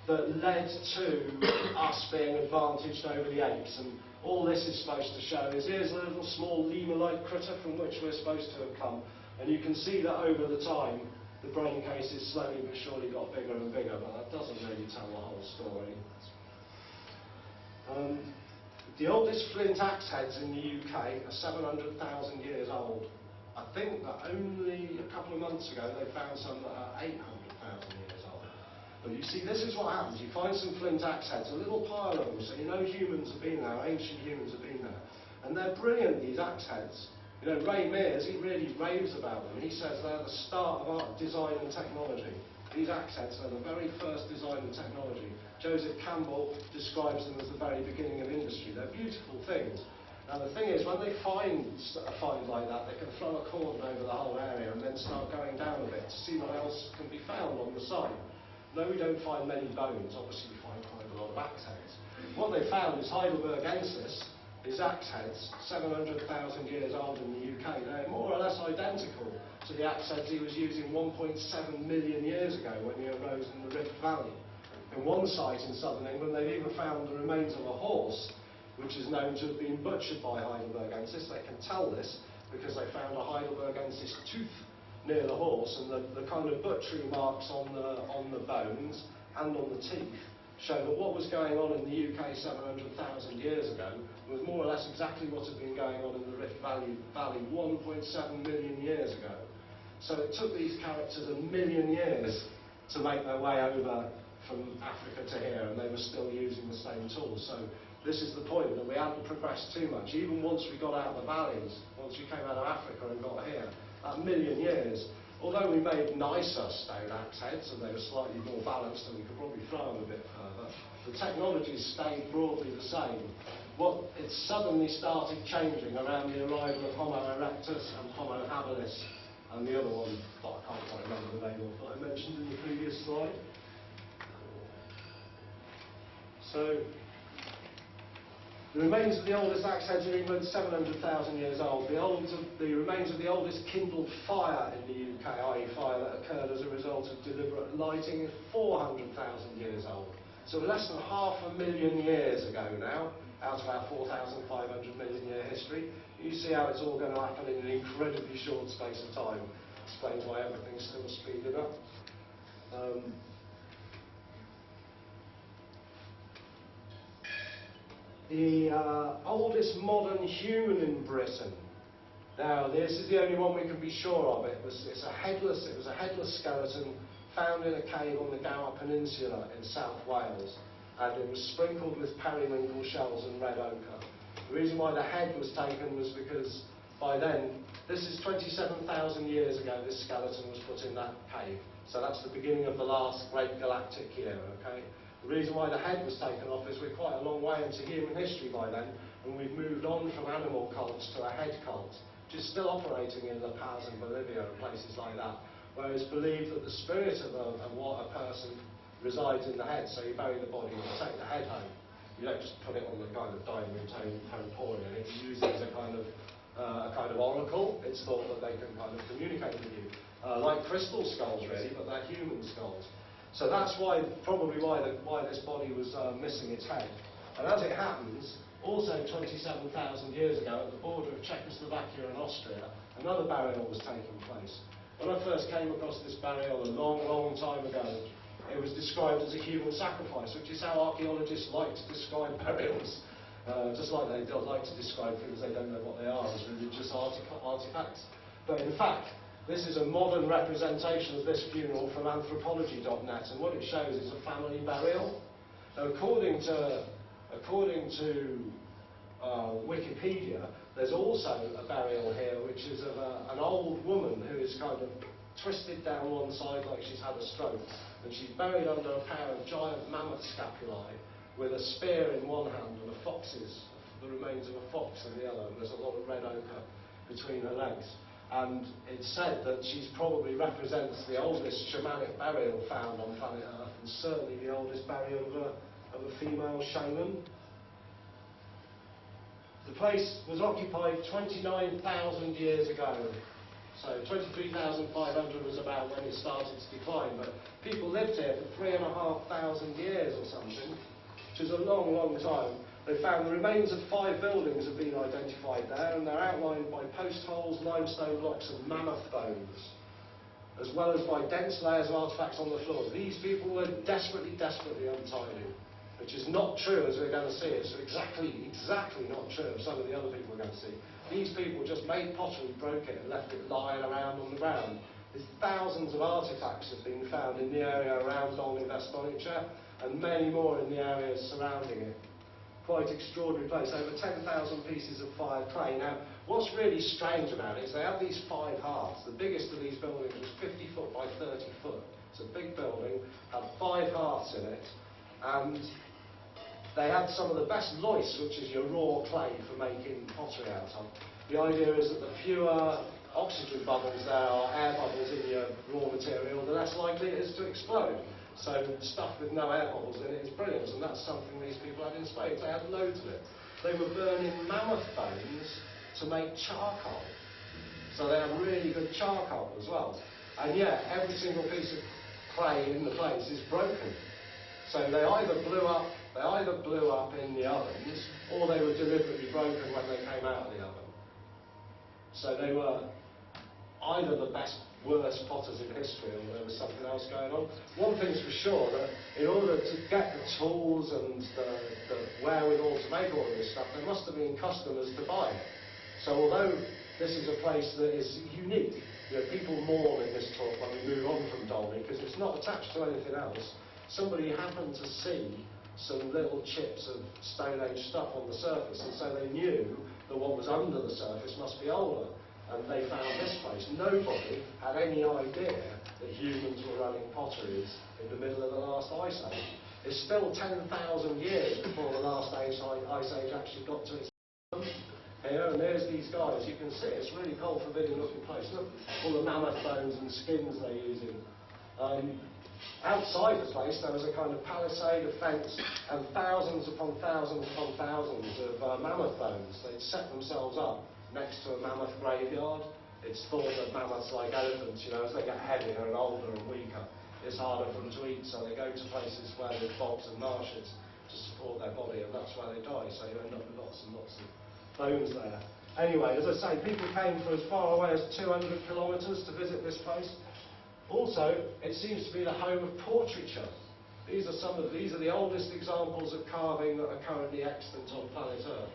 that led to us being advantaged over the apes. And all this is supposed to show is here's a little small lemur-like critter from which we're supposed to have come. And you can see that over the time, the brain cases slowly but surely got bigger and bigger, but that doesn't really tell the whole story. The oldest flint axe heads in the UK are 700,000 years old. I think that only a couple of months ago they found some that are 800,000 years old. But you see, this is what happens. You find some flint axe heads, a little pile of them, so you know humans have been there, ancient humans have been there. And they're brilliant, these axe heads. You know, Ray Mears, he really raves about them. He says they're the start of art, design and technology. These axe heads are the very first design and technology. Joseph Campbell describes them as the very beginning of industry. They're beautiful things. Now the thing is, when they find a find like that, they can throw a cordon over the whole area and then start going down a bit to see what else can be found on the site. No, we don't find many bones. Obviously we find quite a lot of axe heads. What they found is Heidelbergensis, his axe heads, 700,000 years old in the UK. They're more or less identical to the axe heads he was using 1.7 million years ago when he arose in the Rift Valley. In one site in southern England, they've even found the remains of a horse, which is known to have been butchered by Heidelbergensis. They can tell this because they found a Heidelbergensis tooth near the horse, and the kind of butchery marks on the bones and on the teeth show that what was going on in the UK 700,000 years ago was more or less exactly what had been going on in the Rift Valley 1.7 million years ago. So it took these characters 1 million years to make their way over from Africa to here, and they were still using the same tools. So this is the point, that we hadn't progressed too much. Even once we got out of the valleys, once we came out of Africa and got here, that 1 million years, although we made nicer stone axe heads and they were slightly more balanced and we could probably throw them a bit further, the technology stayed broadly the same. It suddenly started changing around the arrival of Homo erectus and Homo habilis, and the other one that I can't quite remember the name of that I mentioned in the previous slide. So the remains of the oldest axe heads in England, 700,000 years old. The remains of the oldest kindled fire in the UK, i.e. fire that occurred as a result of deliberate lighting, is 400,000 years old. So less than 500,000 years ago now, out of our 4,500 million year history. You see how it's all going to happen in an incredibly short space of time. Explains why everything's still speeding up. The oldest modern human in Britain. Now, this is the only one we can be sure of. It was a headless skeleton found in a cave on the Gower Peninsula in South Wales, and it was sprinkled with periwinkle shells and red ochre. The reason why the head was taken was because by then, this is 27,000 years ago, this skeleton was put in that cave. So that's the beginning of the last great galactic year, okay? The reason why the head was taken off is we're quite a long way into human history by then, and we've moved on from animal cults to a head cult, which is still operating in La Paz and Bolivia and places like that, where it's believed that the spirit of what a person resides in the head. So you bury the body and you take the head home. You don't just put it on the kind of dining room temporium. It's used as a kind of oracle. It's thought that they can kind of communicate with you, like crystal skulls really, but they're human skulls. So that's probably why this body was missing its head. And as it happens, also 27,000 years ago, at the border of Czechoslovakia and Austria, another burial was taking place. When I first came across this burial a long, long time ago, it was described as a human sacrifice, which is how archaeologists like to describe burials. Just like they don't like to describe things they don't know what they are as religious artifacts. But in fact, this is a modern representation of this funeral from anthropology.net, and what it shows is a family burial. Now, according to Wikipedia, there's also a burial here which is of an old woman who is kind of twisted down one side like she's had a stroke, and she's buried under a pair of giant mammoth scapulae with a spear in one hand and the remains of a fox in the other, and there's a lot of red ochre between her legs. And it's said that she probably represents the oldest shamanic burial found on planet Earth, and certainly the oldest burial of a female shaman. The place was occupied 29,000 years ago So 23,500 was about when it started to decline, but people lived here for 3,500 years or something, which is a long, long time. They found the remains of 5 buildings have been identified there, and they're outlined by post holes, limestone blocks and mammoth bones, as well as by dense layers of artefacts on the floors. These people were desperately, desperately untidy, which is not true, as we're going to see. It's exactly not true of some of the other people we're going to see. These people just made pottery, broke it, and left it lying around on the ground. There's thousands of artefacts have been found in the area around Dolny Westonice, and many more in the areas surrounding it. Quite extraordinary place. Over 10,000 pieces of fired clay. Now, what's really strange about it is they have these 5 hearths. The biggest of these buildings was 50 foot by 30 foot. It's a big building, had 5 hearths in it, and they had some of the best loess, which is your raw clay for making pottery out of. The idea is that the fewer oxygen bubbles there are, air bubbles in your raw material, the less likely it is to explode. So stuff with no air bubbles in it is brilliant, and that's something these people had in spades. They had loads of it. They were burning mammoth bones to make charcoal. So they had really good charcoal as well. And yet, every single piece of clay in the place is broken. So they either blew up in the ovens, or they were deliberately broken when they came out of the oven. So they were either the best, worst potters in history, or there was something else going on. One thing's for sure, that in order to get the tools and the wherewithal to make all of this stuff, there must have been customers to buy it. So although this is a place that is unique, you know, people mourn in this talk when we move on from Dolny, because it's not attached to anything else. Somebody happened to see some little chips of Stone Age stuff on the surface, and so they knew that what was under the surface must be older. And they found this place. Nobody had any idea that humans were running potteries in the middle of the last ice age. It's still 10,000 years before the last ice age actually got to its here, and there's these guys. You can see it's a really cold, forbidding looking place. Look, all the mammoth bones and skins they're using. Outside the place there was a kind of palisade, a fence, and thousands upon thousands upon thousands of mammoth bones. They'd set themselves up next to a mammoth graveyard. It's thought that mammoths, like elephants, you know, as they get heavier and older and weaker, it's harder for them to eat, so they go to places where there's bogs and marshes to support their body, and that's where they die, so you end up with lots and lots of bones there. Anyway, as I say, people came from as far away as 200 kilometres to visit this place. Also, it seems to be the home of portraiture. These are the oldest examples of carving that are currently extant on planet Earth.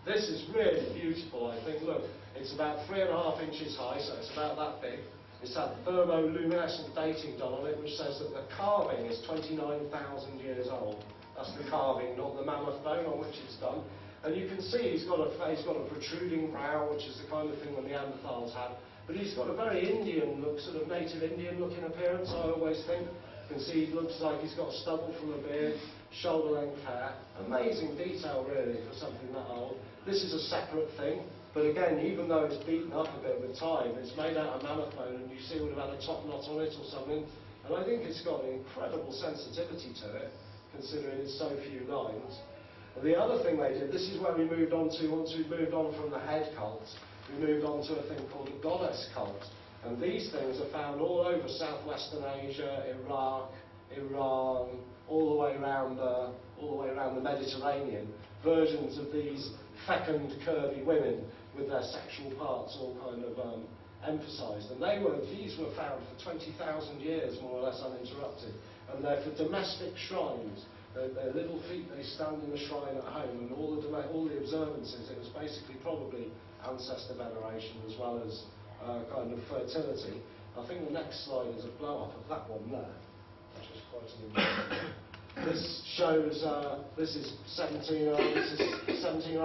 This is really beautiful, I think. Look, it's about 3.5 inches high, so it's about that big. It's had thermoluminescent dating done on it, which says that the carving is 29,000 years old. That's the carving, not the mammoth bone on which it's done. And you can see he's got a protruding brow, which is the kind of thing the Neanderthals had. But he's got a very Indian look, sort of native Indian looking appearance, I always think. You can see he looks like he's got stubble from a beard, shoulder-length hair. Amazing detail, really, for something that old. This is a separate thing, but again, even though it's beaten up a bit with time, it's made out of mammoth bone, and you see it would have had a top knot on it or something. And I think it's got an incredible sensitivity to it, considering it's so few lines. And the other thing they did, this is where we moved on to, once we moved on from the head cult, we moved on to a thing called a goddess cult. And these things are found all over southwestern Asia, Iraq, Iran, all the way around the Mediterranean. Versions of these fecund, curvy women with their sexual parts all kind of emphasised. And these were found for 20,000 years, more or less uninterrupted. And they're for domestic shrines. Their little feet, they stand in a shrine at home, and all the observances, it was basically probably ancestor veneration as well as kind of fertility. I think the next slide is a blow-up of that one there, which is quite an important. This shows, this is 17 or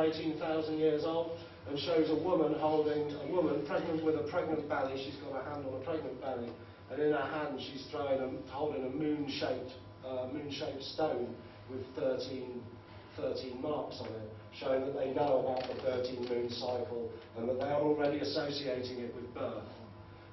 18,000 years old, and shows a woman pregnant with a pregnant belly. She's got her hand on a pregnant belly, and in her hand she's holding a moon-shaped stone with 13 marks on it, showing that they know about the 13-moon cycle and that they are already associating it with birth.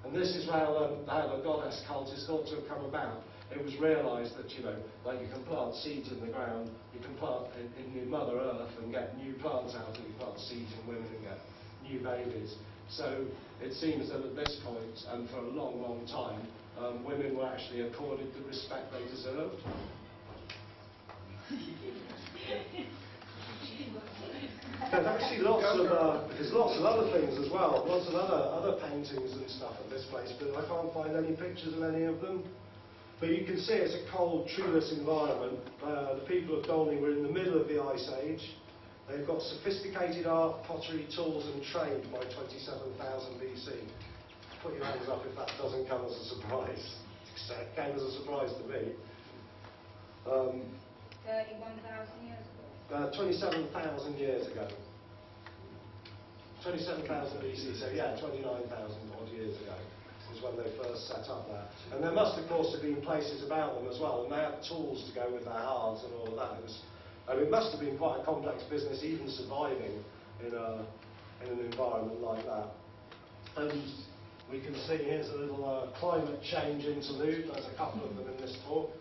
And this is how the goddess cult is thought to have come about. It was realised that, you know, like you can plant seeds in the ground, you can plant in Mother Earth and get new plants out, and you plant seeds in women and get new babies. So it seems that at this point, and for a long, long time, women were actually accorded the respect they deserved. There's actually there's lots of other things as well, lots of other paintings and stuff at this place, but I can't find any pictures of any of them. But you can see it's a cold, treeless environment. The people of Dolney were in the middle of the Ice Age. They've got sophisticated art, pottery, tools and trade by 27,000 BC. Put your hands up if that doesn't come as a surprise. It came as a surprise to me. 31,000 years ago? 27,000 years ago. 27,000 BC, so yeah, 29,000 odd years ago is when they first set up there. And there must, of course, have been places about them as well, and they had tools to go with their hearts and all of that. It must have been quite a complex business, even surviving in an environment like that. And we can see here's a little climate change interlude. There's a couple of them in this talk.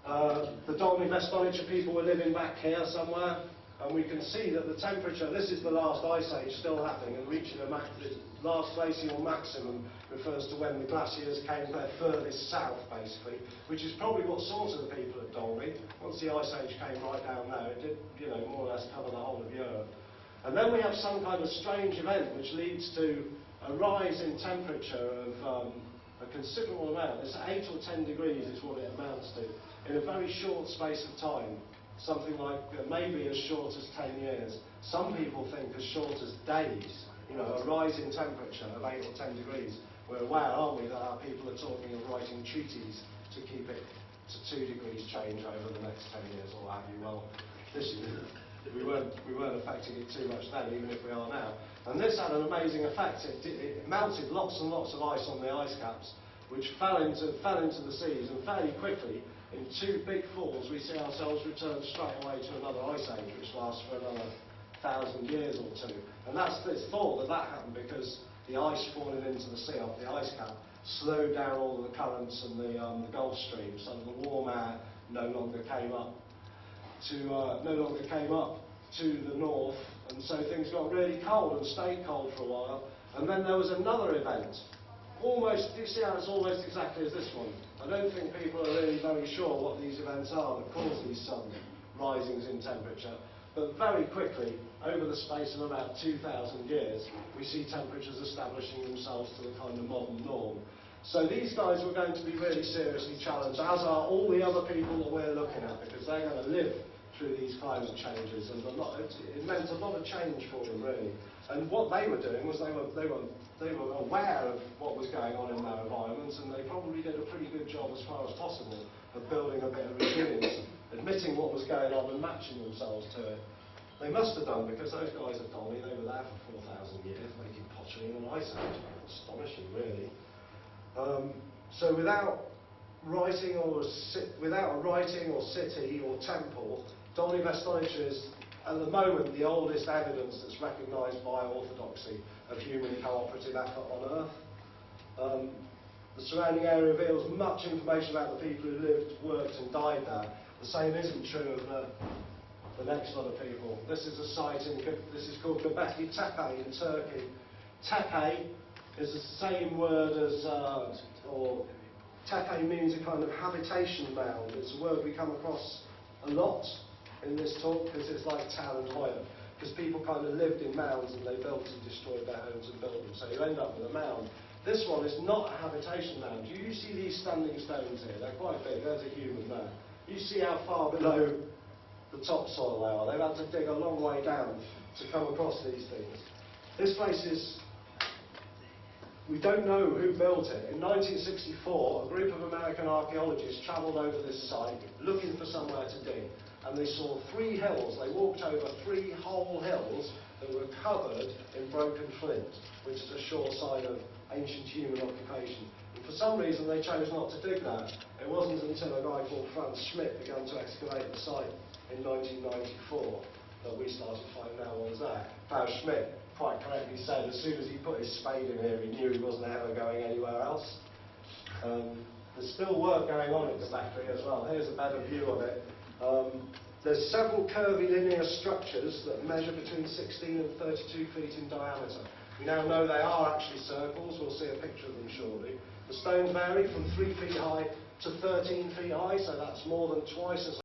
The Dolney Vestonich people were living back here somewhere, and we can see that the temperature, this is the last ice age still happening and reaching the last glacial maximum refers to when the glaciers came their furthest south, basically, which is probably what sorted the people at Dolney. Once the ice age came right down there, it did, more or less cover the whole of Europe. And then we have some kind of strange event which leads to a rise in temperature of a considerable amount. It's 8 or 10 degrees is what it amounts to, in a very short space of time. Something like maybe as short as 10 years. Some people think as short as days, a rise in temperature of 8 or 10 degrees. We're aware, aren't we, that our people are talking of writing treaties to keep it to 2 degrees change over the next 10 years or what have you. Well, we weren't affecting it too much then, even if we are now. And this had an amazing effect. It melted lots and lots of ice on the ice caps, which fell into the seas, and fairly quickly, in 2 big falls, we see ourselves return straight away to another ice age, which lasts for another 1,000 years or 2. And it's thought that happened because the ice falling into the sea off the ice cap slowed down all of the currents and the Gulf Stream, so the warm air no longer came up to the north, and so things got really cold and stayed cold for a while. And then there was another event. Do you see how it's almost exactly as this one? I don't think people are really very sure what these events are that cause these sudden risings in temperature. But very quickly, over the space of about 2,000 years, we see temperatures establishing themselves to the kind of modern norm. So these guys were going to be really seriously challenged, as are all the other people that we're looking at, because they're going to live through these climate changes, and it meant a lot of change for them, really. And what they were doing was they were aware of what was going on in their environments, and they probably did a pretty good job as far as possible of building a bit of resilience, admitting what was going on and matching themselves to it. They must have done, because those guys at Dolney, they were there for 4,000 years, making pottery in an ice age. Astonishing, really. So without writing or city or temple, Dolney Vestonich is, at the moment, the oldest evidence that's recognised by orthodoxy of human cooperative effort on Earth. The surrounding area reveals much information about the people who lived, worked and died there. The same isn't true of the next lot of people. This is a site this is called Göbekli Tepe in Turkey. Tepe is the same word as, or tepe means a kind of habitation mound. It's a word we come across a lot in this talk, because it's like town and hoyer, because people kind of lived in mounds and they built and destroyed their homes and built them, so you end up with a mound. This one is not a habitation mound. Do you see these standing stones here? They're quite big. There's a human there. You see how far below the topsoil they are. They've had to dig a long way down to come across these things. This place is, we don't know who built it. In 1964, a group of American archaeologists travelled over this site looking for somewhere to dig, and they saw 3 hills. They walked over 3 whole hills that were covered in broken flint, which is a sure sign of ancient human occupation. And for some reason they chose not to dig there. It wasn't until a guy called Franz Schmidt began to excavate the site in 1994 that we started finding out what was there. Klaus Schmidt quite correctly said as soon as he put his spade in here, he knew he wasn't ever going anywhere else. There's still work going on at the factory as well. Here's a better view of it. There's several curvilinear structures that measure between 16 and 32 feet in diameter. We now know they are actually circles. We'll see a picture of them shortly. The stones vary from 3 feet high to 13 feet high, so that's more than twice as